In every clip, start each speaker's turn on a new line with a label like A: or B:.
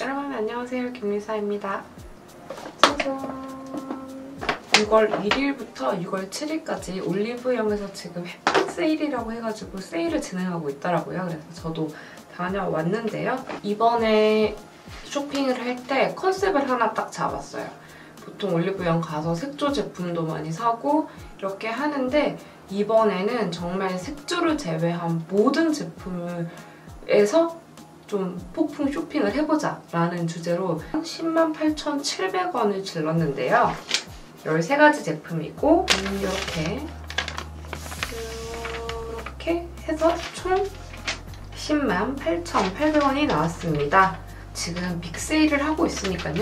A: 여러분 안녕하세요, 김리사입니다. 짜잔! 6월 1일부터 6월 7일까지 올리브영에서 지금 햇빛 세일이라고 해가지고 세일을 진행하고 있더라고요. 그래서 저도 다녀왔는데요. 이번에 쇼핑을 할 때 컨셉을 하나 딱 잡았어요. 보통 올리브영 가서 색조 제품도 많이 사고 이렇게 하는데 이번에는 정말 색조를 제외한 모든 제품에서 좀 폭풍 쇼핑을 해보자 라는 주제로 108,700원을 질렀는데요. 13가지 제품이고 이렇게 해서 총 108,800원이 나왔습니다. 지금 빅세일을 하고 있으니까요.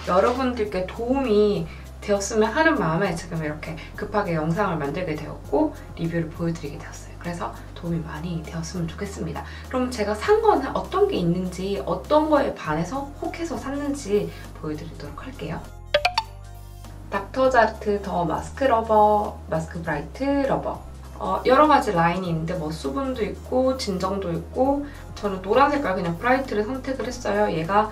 A: 여러분들께 도움이 되었으면 하는 마음에 지금 이렇게 급하게 영상을 만들게 되었고 리뷰를 보여드리게 되었어요. 그래서 도움이 많이 되었으면 좋겠습니다. 그럼 제가 산 거는 어떤 게 있는지 어떤 거에 반해서 혹해서 샀는지 보여드리도록 할게요. 닥터자르트 더 마스크 러버, 마스크 브라이트 러버. 여러 가지 라인이 있는데 뭐 수분도 있고 진정도 있고 저는 노란 색깔 그냥 브라이트를 선택을 했어요. 얘가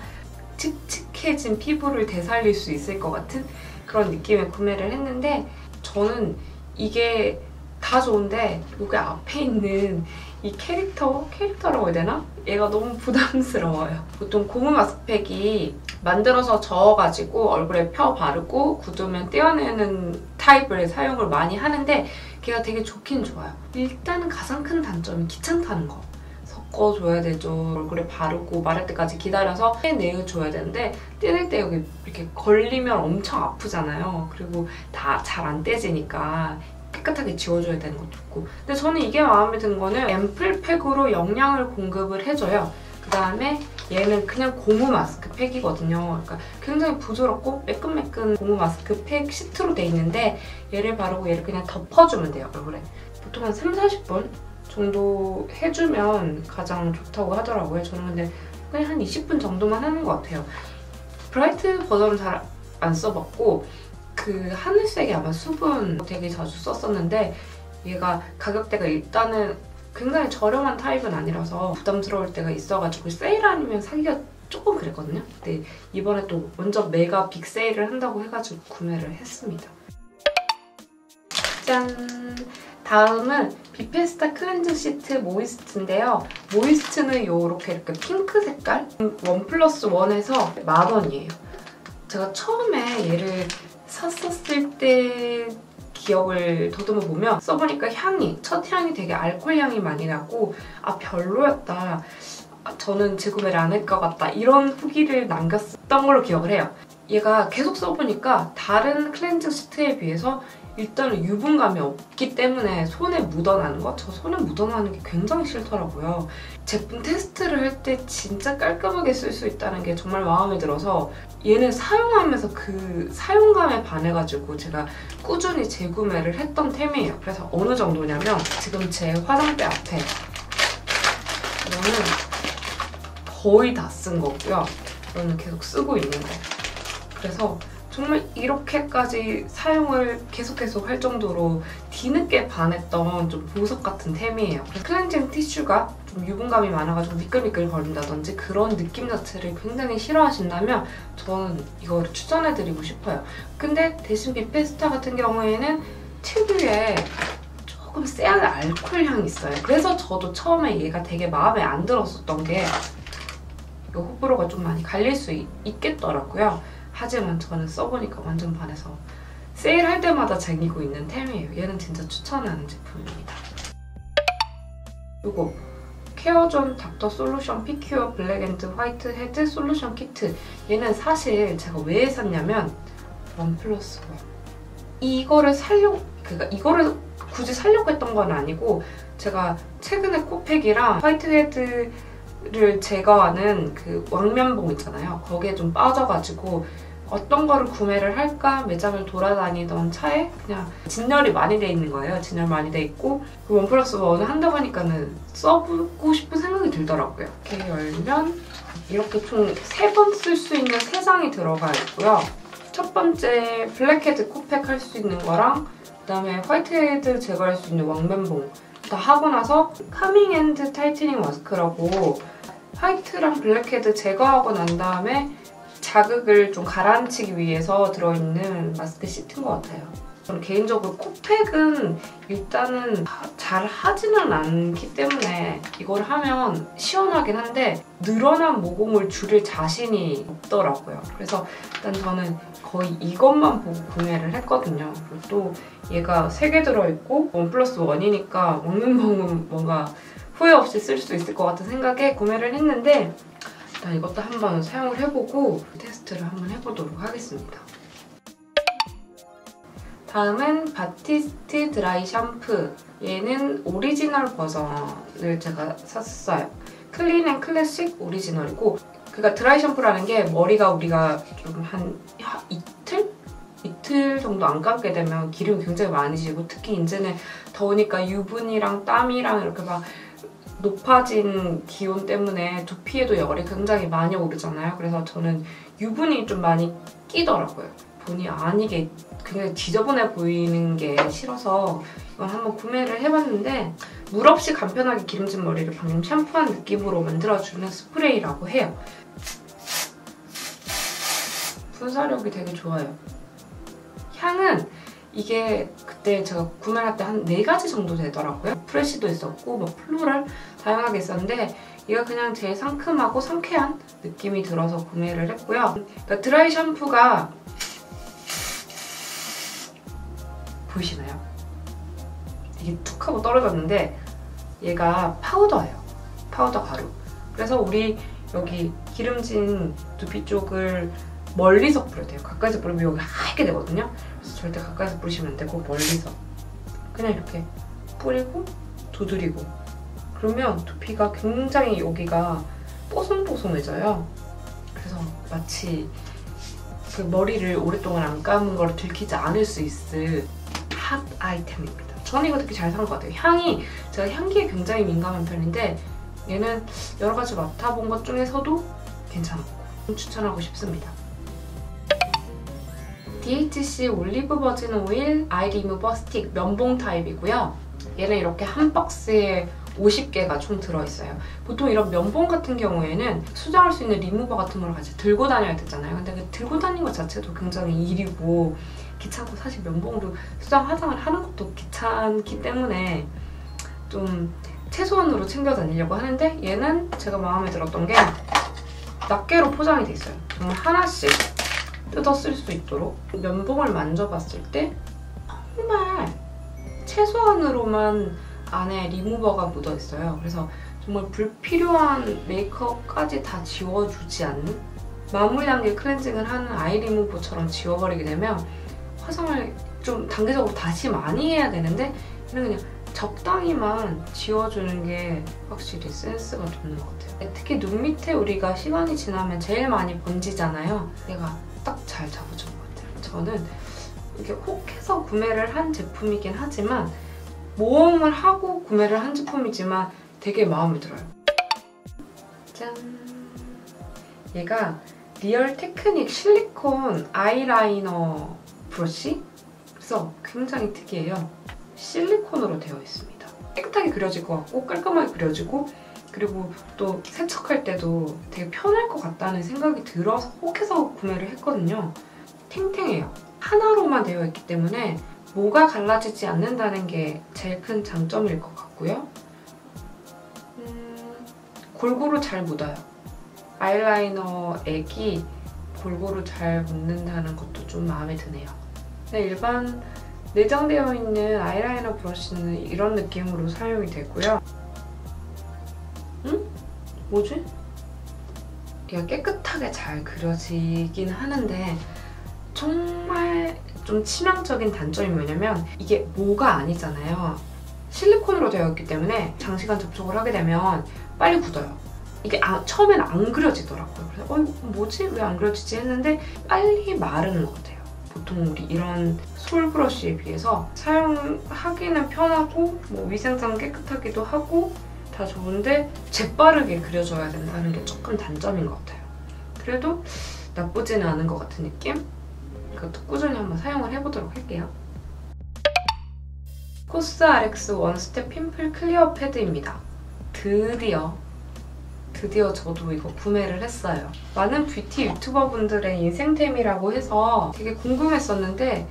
A: 칙칙해진 피부를 되살릴 수 있을 것 같은 그런 느낌의 구매를 했는데 저는 이게 다 좋은데 여기 앞에 있는 이 캐릭터라고 해야 되나? 얘가 너무 부담스러워요. 보통 고무 마스크팩이 만들어서 저어가지고 얼굴에 펴 바르고 굳으면 떼어내는 타입을 사용을 많이 하는데 걔가 되게 좋긴 좋아요. 일단은 가장 큰 단점이 귀찮다는 거. 섞어줘야 되죠. 얼굴에 바르고 마를 때까지 기다려서 떼내줘야 되는데 떼낼 때 여기 이렇게 걸리면 엄청 아프잖아요. 그리고 다 잘 안 떼지니까 깨끗하게 지워줘야 되는 것도 있고 근데 저는 이게 마음에 든 거는 앰플팩으로 영양을 공급을 해줘요. 그 다음에 얘는 그냥 고무 마스크팩이거든요. 그러니까 굉장히 부드럽고 매끈매끈 고무 마스크팩 시트로 돼 있는데 얘를 바르고 얘를 그냥 덮어주면 돼요, 얼굴에. 보통 한 30-40분 정도 해주면 가장 좋다고 하더라고요. 저는 근데 그냥 한 20분 정도만 하는 것 같아요. 브라이트 버전은 잘 안 써봤고 그 하늘색이 아마 수분 되게 자주 썼었는데 얘가 가격대가 일단은 굉장히 저렴한 타입은 아니라서 부담스러울 때가 있어가지고 세일 아니면 사기가 조금 그랬거든요. 근데 이번에 또 먼저 메가 빅 세일을 한다고 해가지고 구매를 했습니다. 짠! 다음은 비페스타 클렌징 시트 모이스트인데요. 모이스트는 이렇게 핑크 색깔? 1+1에서 10,000원이에요. 제가 처음에 얘를 샀었을 때 기억을 더듬어 보면 써보니까 첫 향이 되게 알코올 향이 많이 나고 별로였다. 저는 재구매를 안 할 것 같다. 이런 후기를 남겼던 걸로 기억을 해요. 얘가 계속 써보니까 다른 클렌징 시트에 비해서 일단은 유분감이 없기 때문에 손에 묻어나는 거? 저 손에 묻어나는 게 굉장히 싫더라고요. 제품 테스트를 할 때 진짜 깔끔하게 쓸 수 있다는 게 정말 마음에 들어서 얘는 사용하면서 그 사용감에 반해가지고 제가 꾸준히 재구매를 했던 템이에요. 그래서 어느 정도냐면 지금 제 화장대 앞에 이거는 거의 다 쓴 거고요. 이거는 계속 쓰고 있는 거. 그래서 정말 이렇게까지 사용을 계속 할 정도로 뒤늦게 반했던 좀 보석 같은 템이에요. 그래서 클렌징 티슈가 좀 유분감이 많아가지고 미끌미끌 거린다든지 그런 느낌 자체를 굉장히 싫어하신다면 저는 이거를 추천해드리고 싶어요. 근데 대신 비페스타 같은 경우에는 특유의 조금 쎄한 알코올 향이 있어요. 그래서 저도 처음에 얘가 되게 마음에 안 들었었던 게 이 호불호가 좀 많이 갈릴 수 있겠더라고요. 하지만 저는 써보니까 완전 반해서 세일할 때마다 쟁이고 있는 템이에요. 얘는 진짜 추천하는 제품입니다. 이거 케어존 닥터 솔루션 피큐어 블랙 앤드 화이트 헤드 솔루션 키트. 얘는 사실 제가 왜 샀냐면 1+1 이거를 이거를 굳이 사려고 했던 건 아니고 제가 최근에 코팩이랑 화이트 헤드를 제거하는 그 왕면봉 있잖아요. 거기에 좀 빠져가지고 어떤 거를 구매를 할까 매장을 돌아다니던 차에 그냥 진열이 많이 돼 있는 거예요. 진열 많이 돼 있고 1+1 한다고 하니까는 써보고 싶은 생각이 들더라고요. 이렇게 열면 이렇게 총 3번 쓸 수 있는 3장이 들어가 있고요. 첫 번째 블랙헤드 코팩 할 수 있는 거랑 그다음에 화이트헤드 제거할 수 있는 왕면봉 다 하고 나서 카밍 앤드 타이트닝 마스크라고 화이트랑 블랙헤드 제거하고 난 다음에 자극을 좀 가라앉히기 위해서 들어있는 마스크 시트인 것 같아요. 저는 개인적으로 코팩은 일단은 잘 하지는 않기 때문에 이걸 하면 시원하긴 한데 늘어난 모공을 줄일 자신이 없더라고요. 그래서 일단 저는 거의 이것만 보고 구매를 했거든요. 그리고 또 얘가 3개 들어있고 원 플러스 원이니까 먹는 먹으면 뭔가 후회 없이 쓸 수 있을 것 같은 생각에 구매를 했는데 일단 이것도 한번 사용을 해보고 테스트를 한번 해보도록 하겠습니다. 다음은 바티스트 드라이 샴푸. 얘는 오리지널 버전을 제가 샀어요. 클린 앤 클래식 오리지널이고, 그러니까 드라이 샴푸라는 게 머리가 우리가 좀 한 이틀 정도 안 감게 되면 기름이 굉장히 많이 지고, 특히 이제는 더우니까 유분이랑 땀이랑 이렇게 막 높아진 기온 때문에 두피에도 열이 굉장히 많이 오르잖아요. 그래서 저는 유분이 좀 많이 끼더라고요. 본의 아니게 굉장히 지저분해 보이는 게 싫어서 이건 한번 구매를 해봤는데, 물 없이 간편하게 기름진 머리를 방금 샴푸한 느낌으로 만들어주는 스프레이라고 해요. 분사력이 되게 좋아요. 향은 이게 그때 제가 구매할 때 한 4가지 정도 되더라고요. 프레쉬도 있었고 뭐 플로럴 다양하게 있었는데 얘가 그냥 제일 상큼하고 상쾌한 느낌이 들어서 구매를 했고요. 그러니까 드라이 샴푸가 보이시나요? 이게 툭 하고 떨어졌는데 얘가 파우더예요. 파우더 가루. 그래서 우리 여기 기름진 두피 쪽을 멀리서 뿌려야 돼요. 가까이서 뿌리면 여기 하얗게 되거든요. 그래서 절대 가까이서 뿌리시면 안 되고 멀리서 그냥 이렇게 뿌리고 두드리고 그러면 두피가 굉장히 여기가 뽀송뽀송해져요. 그래서 마치 그 머리를 오랫동안 안 감은 걸 들키지 않을 수 있을 핫 아이템입니다. 저는 이거 되게 잘 산 것 같아요. 향이, 제가 향기에 굉장히 민감한 편인데 얘는 여러 가지 맡아본 것 중에서도 괜찮았고 추천하고 싶습니다. DHC 올리브 버진 오일 아이 리무버 스틱 면봉 타입이고요. 얘는 이렇게 한 박스에 50개가 총 들어있어요. 보통 이런 면봉 같은 경우에는 수정할 수 있는 리무버 같은 걸 같이 들고 다녀야 되잖아요. 근데 그 들고 다니는 것 자체도 굉장히 일이고 귀찮고, 사실 면봉으로 수정 화장을 하는 것도 귀찮기 때문에 좀 최소한으로 챙겨 다니려고 하는데 얘는 제가 마음에 들었던 게 낱개로 포장이 돼 있어요. 정말 하나씩 뜯어 쓸 수 있도록. 면봉을 만져봤을 때 정말 최소한으로만 안에 리무버가 묻어있어요. 그래서 정말 불필요한 메이크업까지 다 지워주지 않는, 마무리 단계 클렌징을 하는 아이 리무버처럼 지워버리게 되면 화장을 좀 단계적으로 다시 많이 해야 되는데 얘는 그냥 적당히만 지워주는 게 확실히 센스가 돋는 것 같아요. 특히 눈 밑에 우리가 시간이 지나면 제일 많이 번지잖아요. 얘가 딱 잘 잡아준 것 같아요. 저는 이렇게 혹해서 구매를 한 제품이긴 하지만, 모험을 하고 구매를 한 제품이지만 되게 마음에 들어요. 짠! 얘가 리얼 테크닉 실리콘 아이라이너 브러쉬? 그래서 굉장히 특이해요. 실리콘으로 되어 있습니다. 깨끗하게 그려질 것 같고 깔끔하게 그려지고, 그리고 또 세척할 때도 되게 편할 것 같다는 생각이 들어서 혹해서 구매를 했거든요. 탱탱해요. 하나로만 되어 있기 때문에 뭐가 갈라지지 않는다는 게 제일 큰 장점일 것 같고요. 골고루 잘 묻어요. 아이라이너 액이 골고루 잘 묻는다는 것도 좀 마음에 드네요. 근데 일반 내장되어 있는 아이라이너 브러쉬는 이런 느낌으로 사용이 되고요. 뭐지? 얘가 깨끗하게 잘 그려지긴 하는데 정말 좀 치명적인 단점이 뭐냐면 이게 모가 아니잖아요. 실리콘으로 되어 있기 때문에 장시간 접촉을 하게 되면 빨리 굳어요. 이게 처음에는 안 그려지더라고요. 그래서 뭐지? 왜 안 그려지지? 했는데 빨리 마르는 것 같아요. 보통 우리 이런 솔 브러쉬에 비해서 사용하기는 편하고 뭐 위생상 깨끗하기도 하고 다 좋은데 재빠르게 그려줘야 된다는 게 조금 단점인 것 같아요. 그래도 나쁘지는 않은 것 같은 느낌? 이것도 꾸준히 한번 사용을 해보도록 할게요. 코스RX 원스텝 핀플 클리어 패드입니다. 드디어 드디어 저도 이거 구매를 했어요. 많은 뷰티 유튜버분들의 인생템이라고 해서 되게 궁금했었는데,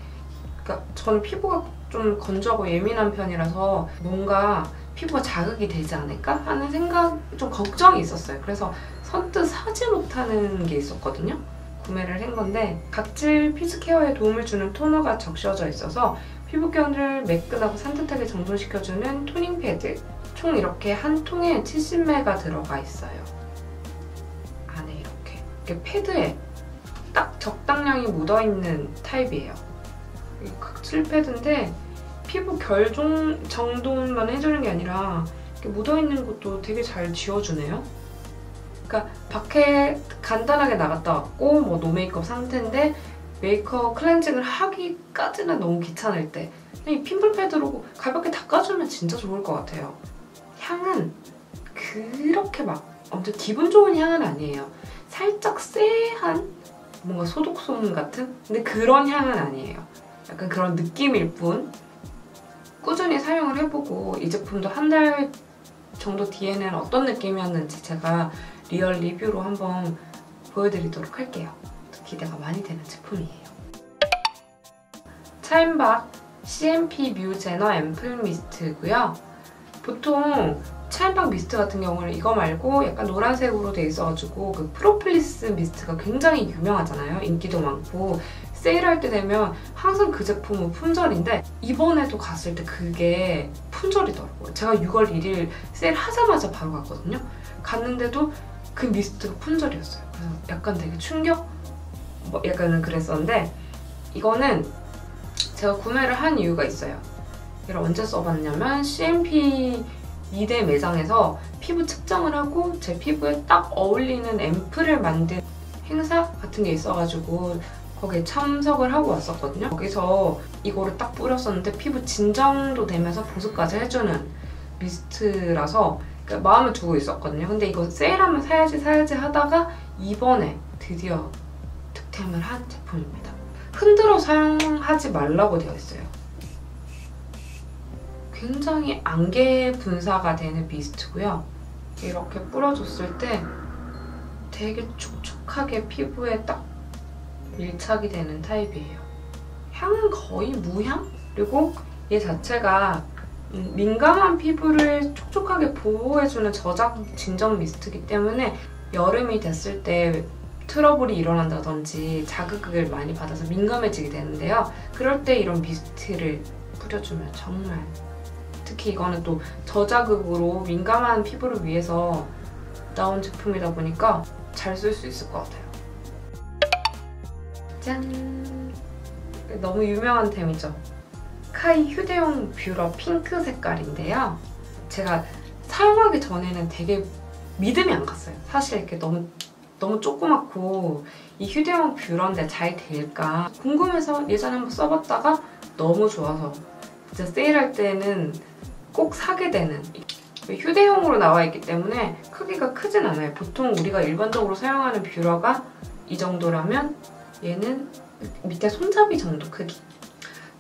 A: 그러니까 저는 피부가 좀 건조하고 예민한 편이라서 뭔가 피부가 자극이 되지 않을까 하는 생각, 좀 걱정이 있었어요. 그래서 선뜻 사지 못하는 게 있었거든요. 구매를 한 건데, 각질 피지 케어에 도움을 주는 토너가 적셔져 있어서 피부결을 매끈하고 산뜻하게 정돈시켜주는 토닝 패드. 총 이렇게 한 통에 70ml 들어가 있어요. 안에 이렇게 패드에 딱 적당량이 묻어있는 타입이에요. 이 각질 패드인데 피부 결 정돈만 해주는 게 아니라 이렇게 묻어있는 것도 되게 잘 지워주네요. 그러니까 밖에 간단하게 나갔다 왔고 뭐 노메이크업 상태인데 메이크업 클렌징을 하기까지는 너무 귀찮을 때 이 핀플 패드로 가볍게 닦아주면 진짜 좋을 것 같아요. 향은 그렇게 막 엄청 기분 좋은 향은 아니에요. 살짝 쎄한 뭔가 소독솜 같은? 근데 그런 향은 아니에요. 약간 그런 느낌일 뿐. 꾸준히 사용을 해보고 이 제품도 한 달 정도 뒤에는 어떤 느낌이었는지 제가 리얼 리뷰로 한번 보여드리도록 할게요. 기대가 많이 되는 제품이에요. 차인박 CMP 뮤 제너 앰플 미스트고요. 보통 차인박 미스트 같은 경우는 이거 말고 약간 노란색으로 돼 있어가지고 그 프로폴리스 미스트가 굉장히 유명하잖아요. 인기도 많고 세일할 때 되면 항상 그 제품은 품절인데 이번에도 갔을 때 그게 품절이더라고요. 제가 6월 1일 세일하자마자 바로 갔거든요. 갔는데도 그 미스트가 품절이었어요. 그래서 약간 되게 충격? 뭐 약간은 그랬었는데 이거는 제가 구매를 한 이유가 있어요. 이걸 언제 써봤냐면 CMP 2대 매장에서 피부 측정을 하고 제 피부에 딱 어울리는 앰플을 만든 행사 같은 게 있어가지고 거기에 참석을 하고 왔었거든요. 거기서 이거를 딱 뿌렸었는데 피부 진정도 되면서 보습까지 해주는 미스트라서 그러니까 마음을 두고 있었거든요. 근데 이거 세일하면 사야지 하다가 이번에 드디어 득템을 한 제품입니다. 흔들어 사용하지 말라고 되어 있어요. 굉장히 안개 분사가 되는 미스트고요. 이렇게 뿌려줬을 때 되게 촉촉하게 피부에 딱 밀착이 되는 타입이에요. 향은 거의 무향? 그리고 얘 자체가 민감한 피부를 촉촉하게 보호해주는 저장 진정 미스트이기 때문에 여름이 됐을 때 트러블이 일어난다든지 자극을 많이 받아서 민감해지게 되는데요. 그럴 때 이런 미스트를 뿌려주면 정말, 특히 이거는 또 저자극으로 민감한 피부를 위해서 나온 제품이다 보니까 잘 쓸 수 있을 것 같아요. 짠! 너무 유명한 템이죠. 카이 휴대용 뷰러 핑크 색깔인데요. 제가 사용하기 전에는 되게 믿음이 안 갔어요. 사실 이렇게 너무 조그맣고 이 휴대용 뷰러인데 잘 될까 궁금해서 예전에 한번 써봤다가 너무 좋아서 진짜 세일할 때는 꼭 사게 되는, 휴대용으로 나와 있기 때문에 크기가 크진 않아요. 보통 우리가 일반적으로 사용하는 뷰러가 이 정도라면 얘는 밑에 손잡이 정도 크기.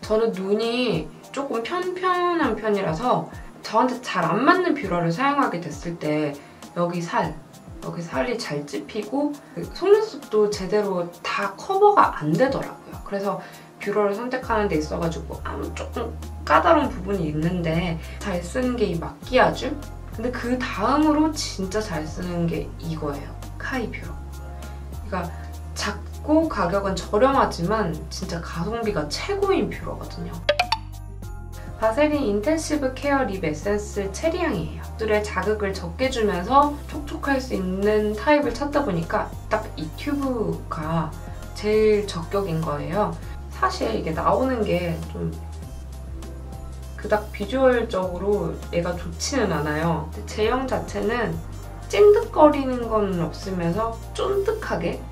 A: 저는 눈이 조금 편편한 편이라서 저한테 잘 안 맞는 뷰러를 사용하게 됐을 때 여기 살이 잘 찝히고 속눈썹도 제대로 다 커버가 안 되더라고요. 그래서 뷰러를 선택하는 데 있어가지고 조금 까다로운 부분이 있는데 잘 쓰는 게 이 마키아주? 근데 그 다음으로 진짜 잘 쓰는 게 이거예요. 카이 뷰러. 그러니까 작고 가격은 저렴하지만 진짜 가성비가 최고인 뷰러거든요. 바세린 인텐시브 케어 립 에센스 체리향이에요. 입술에 자극을 적게 주면서 촉촉할 수 있는 타입을 찾다 보니까 딱 이 튜브가 제일 적격인 거예요. 사실 이게 나오는 게 좀 그닥 비주얼적으로 얘가 좋지는 않아요. 제형 자체는 찐득거리는 건 없으면서 쫀득하게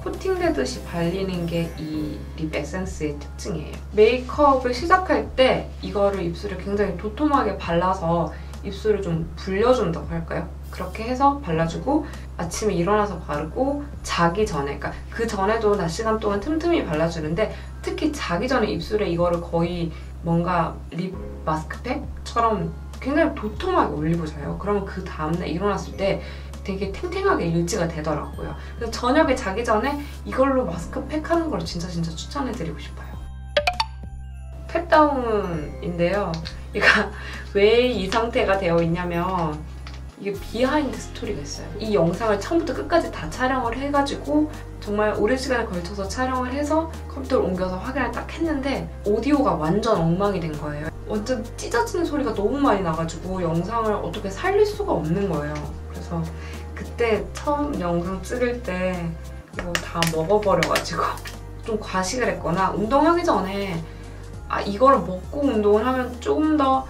A: 코팅되듯이 발리는 게 이 립 에센스의 특징이에요. 메이크업을 시작할 때 이거를 입술에 굉장히 도톰하게 발라서 입술을 좀 불려준다고 할까요? 그렇게 해서 발라주고 아침에 일어나서 바르고 자기 전에, 그러니까 그 전에도 낮 시간 동안 틈틈이 발라주는데 특히 자기 전에 입술에 이거를 거의 뭔가 립 마스크팩처럼 굉장히 도톰하게 올리고 자요. 그러면 그 다음날 일어났을 때 되게 탱탱하게 유지가 되더라고요. 그래서 저녁에 자기 전에 이걸로 마스크팩 하는 걸 진짜 추천해드리고 싶어요. 펫다운인데요. 얘가 왜 이 상태가 되어 있냐면 이게 비하인드 스토리가 있어요. 이 영상을 처음부터 끝까지 다 촬영을 해가지고 정말 오랜 시간에 걸쳐서 촬영을 해서 컴퓨터를 옮겨서 확인을 딱 했는데 오디오가 완전 엉망이 된 거예요. 완전 찢어지는 소리가 너무 많이 나가지고 영상을 어떻게 살릴 수가 없는 거예요. 그래서 그때 처음 영상 찍을 때 이거 다 먹어버려가지고 좀 과식을 했거나 운동하기 전에 이거를 먹고 운동을 하면 조금 더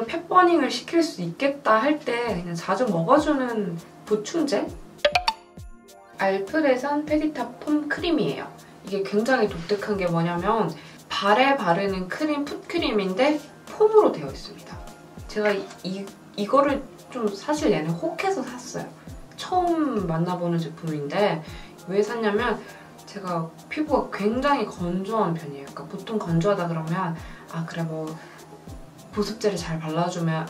A: 펫 버닝을 시킬 수 있겠다 할 때 그냥 자주 먹어주는 보충제? 알프레선 페디탑 폼 크림이에요. 이게 굉장히 독특한 게 뭐냐면 발에 바르는 크림, 풋크림인데 폼으로 되어 있습니다. 제가 이거를 좀 사실 얘는 혹해서 샀어요. 처음 만나보는 제품인데 왜 샀냐면 제가 피부가 굉장히 건조한 편이에요. 그러니까 보통 건조하다 그러면 그래 뭐 보습제를 잘 발라줘야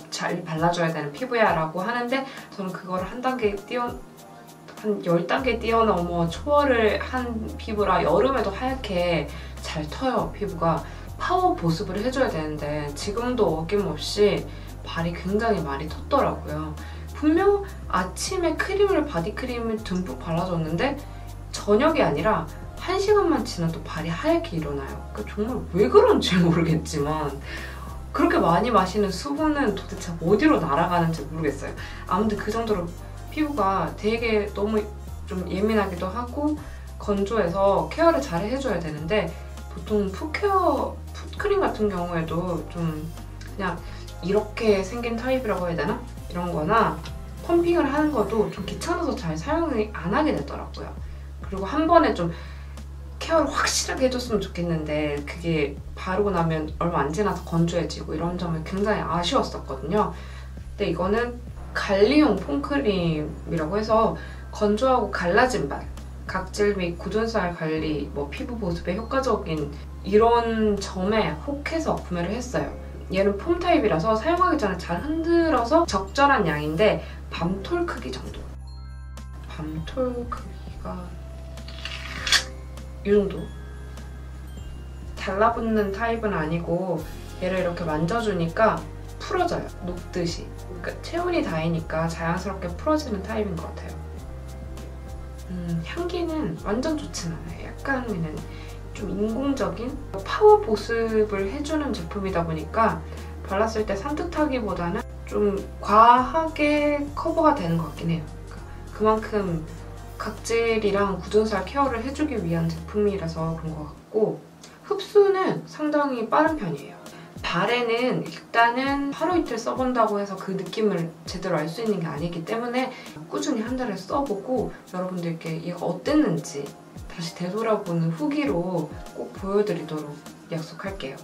A: 되는 피부야 라고 하는데 저는 그걸 한 10단계 뛰어넘어 초월을 한 피부라 여름에도 하얗게 잘 터요, 피부가. 파워 보습을 해줘야 되는데 지금도 어김없이 발이 굉장히 많이 텄더라고요. 분명 아침에 바디크림을 듬뿍 발라줬는데 저녁이 아니라 1시간만 지나도 발이 하얗게 일어나요. 그러니까 정말 왜 그런지 모르겠지만 그렇게 많이 마시는 수분은 도대체 어디로 날아가는지 모르겠어요. 아무튼 그 정도로 피부가 되게 너무 좀 예민하기도 하고 건조해서 케어를 잘 해줘야 되는데 보통 풋크림 같은 경우에도 좀 그냥 이렇게 생긴 타입이라고 해야 되나? 이런 거나 펌핑을 하는 것도 좀 귀찮아서 잘 사용을 안 하게 되더라고요. 그리고 한 번에 좀 케어를 확실하게 해줬으면 좋겠는데 그게 바르고 나면 얼마 안 지나서 건조해지고 이런 점이 굉장히 아쉬웠었거든요. 근데 이거는 관리용 폼크림이라고 해서 건조하고 갈라진 발, 각질 및 굳은 살 관리, 피부 보습에 효과적인 이런 점에 혹해서 구매를 했어요. 얘는 폼 타입이라서 사용하기 전에 잘 흔들어서 적절한 양인데 밤톨 크기 정도. 밤톨 크기가 이 정도? 달라붙는 타입은 아니고 얘를 이렇게 만져주니까 풀어져요. 녹듯이. 그러니까 체온이 닿으니까 자연스럽게 풀어지는 타입인 것 같아요. 향기는 완전 좋진 않아요. 약간 그냥 좀 인공적인 파워 보습을 해주는 제품이다 보니까 발랐을 때 산뜻하기보다는 좀 과하게 커버가 되는 것 같긴 해요. 그만큼 각질이랑 굳은 살 케어를 해주기 위한 제품이라서 그런 것 같고 흡수는 상당히 빠른 편이에요. 발에는 일단은 하루 이틀 써본다고 해서 그 느낌을 제대로 알 수 있는 게 아니기 때문에 꾸준히 한 달을 써보고 여러분들께 얘가 어땠는지 다시 되돌아보는 후기로 꼭 보여드리도록 약속할게요.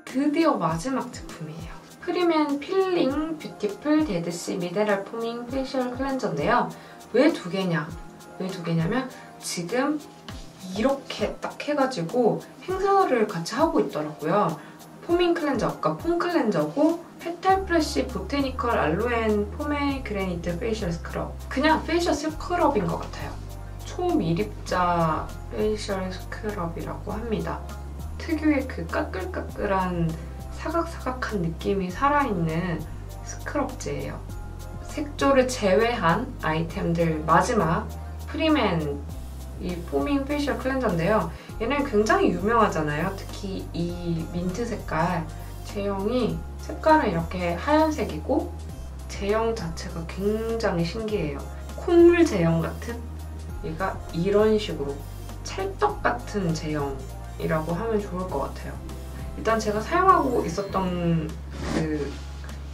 A: 드디어 마지막 제품이에요. 프리맨 필링 뷰티풀 데드씨 미네랄 포밍 페이셜 클렌저인데요. 왜 두 개냐면 지금 이렇게 딱 해가지고 행사를 같이 하고 있더라고요. 포밍 클렌저, 그러니까 폼 클렌저고 페탈 프레쉬 보테니컬 알로엔 포메그레니트 페이셜 스크럽. 그냥 페이셜 스크럽인 것 같아요. 초미립자 페이셜 스크럽이라고 합니다. 특유의 그 까끌까끌한 사각사각한 느낌이 살아있는 스크럽제예요. 색조를 제외한 아이템들 마지막 프리맨 이 포밍 페이셜 클렌저인데요. 얘는 굉장히 유명하잖아요. 특히 이 민트 색깔 제형이 색깔은 이렇게 하얀색이고 제형 자체가 굉장히 신기해요. 콧물 제형 같은? 얘가 이런 식으로 찰떡 같은 제형이라고 하면 좋을 것 같아요. 일단 제가 사용하고 있었던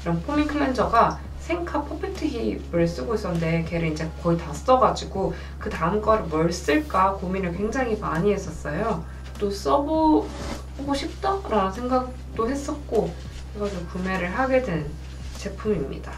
A: 이런 포밍 클렌저가 생카 퍼펙트 힙을 쓰고 있었는데 걔를 이제 거의 다 써가지고 그 다음 거를 뭘 쓸까 고민을 굉장히 많이 했었어요. 또 써보고 싶다라는 생각도 했었고 그래가지고 구매를 하게 된 제품입니다.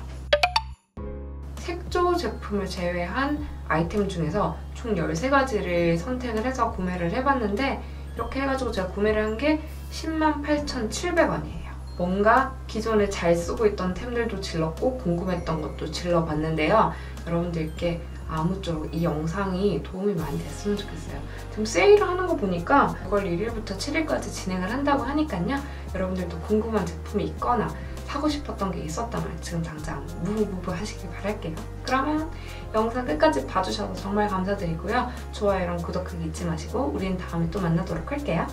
A: 색조 제품을 제외한 아이템 중에서 총 13가지를 선택을 해서 구매를 해봤는데 이렇게 해가지고 제가 구매를 한 게 108,700원이에요. 뭔가 기존에 잘 쓰고 있던 템들도 질렀고 궁금했던 것도 질러봤는데요. 여러분들께 아무쪼록 이 영상이 도움이 많이 됐으면 좋겠어요. 지금 세일을 하는 거 보니까 6월 1일부터 7일까지 진행을 한다고 하니까요. 여러분들도 궁금한 제품이 있거나 사고 싶었던 게 있었다면 지금 당장 무브무브 하시길 바랄게요. 그러면 영상 끝까지 봐주셔서 정말 감사드리고요. 좋아요랑 구독하기 잊지 마시고 우리는 다음에 또 만나도록 할게요.